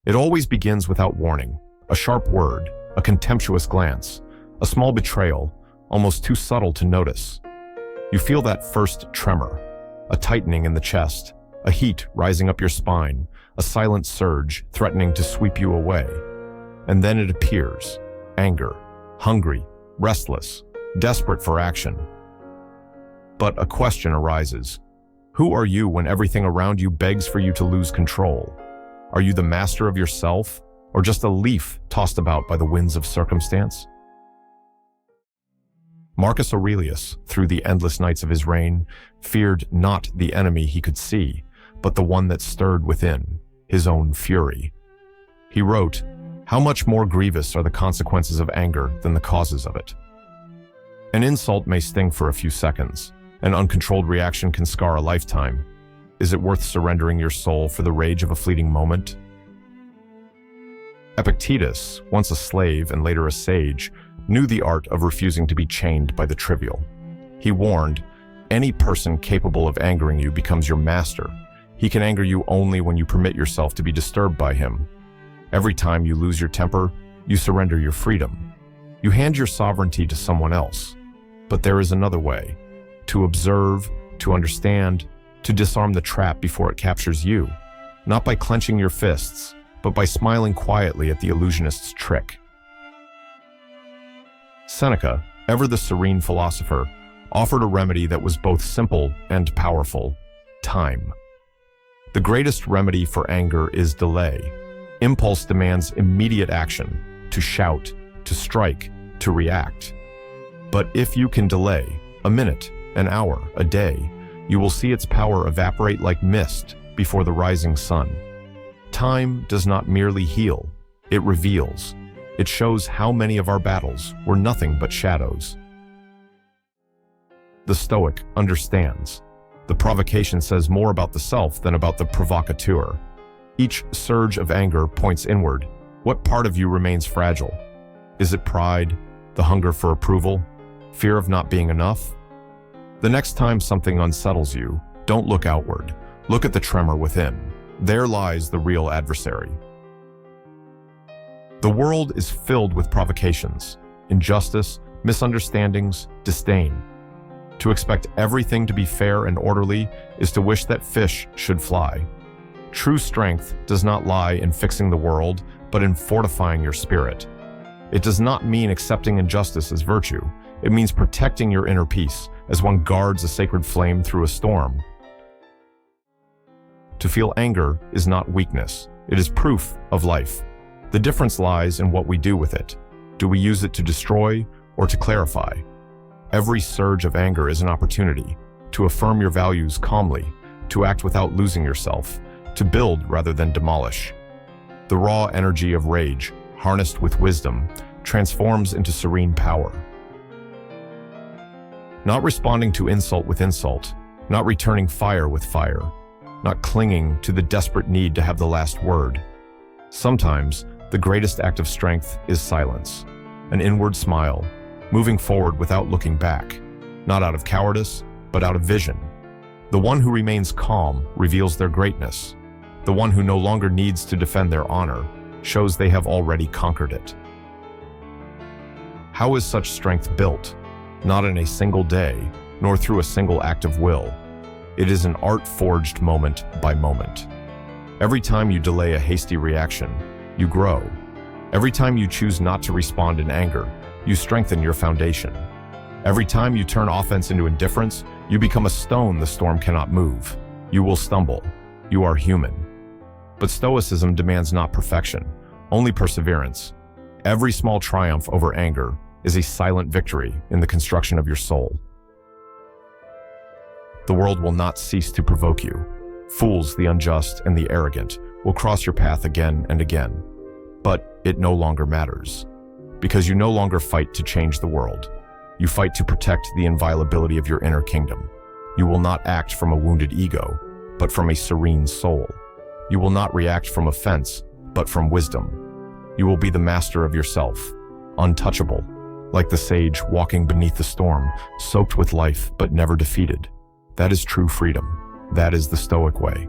It always begins without warning. A sharp word, a contemptuous glance, a small betrayal, almost too subtle to notice. You feel that first tremor, a tightening in the chest, a heat rising up your spine, a silent surge threatening to sweep you away. And then it appears, anger, hungry, restless, desperate for action. But a question arises. Who are you when everything around you begs for you to lose control? Are you the master of yourself, or just a leaf tossed about by the winds of circumstance? Marcus Aurelius, through the endless nights of his reign, feared not the enemy he could see, but the one that stirred within, his own fury. He wrote, "How much more grievous are the consequences of anger than the causes of it?" An insult may sting for a few seconds. An uncontrolled reaction can scar a lifetime. Is it worth surrendering your soul for the rage of a fleeting moment? Epictetus, once a slave and later a sage, knew the art of refusing to be chained by the trivial. He warned, any person capable of angering you becomes your master. He can anger you only when you permit yourself to be disturbed by him. Every time you lose your temper, you surrender your freedom. You hand your sovereignty to someone else. But there is another way. To observe, to understand, to disarm the trap before it captures you. Not by clenching your fists, but by smiling quietly at the illusionist's trick. Seneca, ever the serene philosopher, offered a remedy that was both simple and powerful: time. The greatest remedy for anger is delay. Impulse demands immediate action, to shout, to strike, to react. But if you can delay, a minute, an hour, a day, you will see its power evaporate like mist before the rising sun. Time does not merely heal, it reveals. It shows how many of our battles were nothing but shadows. The Stoic understands. The provocation says more about the self than about the provocateur. Each surge of anger points inward. What part of you remains fragile? Is it pride, the hunger for approval, fear of not being enough? The next time something unsettles you, don't look outward. Look at the tremor within. There lies the real adversary. The world is filled with provocations, injustice, misunderstandings, disdain. To expect everything to be fair and orderly is to wish that fish should fly. True strength does not lie in fixing the world, but in fortifying your spirit. It does not mean accepting injustice as virtue. It means protecting your inner peace as one guards a sacred flame through a storm. To feel anger is not weakness. It is proof of life. The difference lies in what we do with it. Do we use it to destroy or to clarify? Every surge of anger is an opportunity to affirm your values calmly, to act without losing yourself, to build rather than demolish. The raw energy of rage, harnessed with wisdom, transforms into serene power. Not responding to insult with insult, not returning fire with fire, not clinging to the desperate need to have the last word. Sometimes, the greatest act of strength is silence, an inward smile, moving forward without looking back, not out of cowardice, but out of vision. The one who remains calm reveals their greatness. The one who no longer needs to defend their honor shows they have already conquered it. How is such strength built? Not in a single day, nor through a single act of will. It is an art forged moment by moment. Every time you delay a hasty reaction, you grow. Every time you choose not to respond in anger, you strengthen your foundation. Every time you turn offense into indifference, you become a stone the storm cannot move. You will stumble. You are human. But Stoicism demands not perfection, only perseverance. Every small triumph over anger is a silent victory in the construction of your soul. The world will not cease to provoke you. Fools, the unjust, and the arrogant will cross your path again and again. But it no longer matters, because you no longer fight to change the world. You fight to protect the inviolability of your inner kingdom. You will not act from a wounded ego, but from a serene soul. You will not react from offense, but from wisdom. You will be the master of yourself, untouchable, like the sage walking beneath the storm, soaked with life but never defeated. That is true freedom. That is the Stoic way.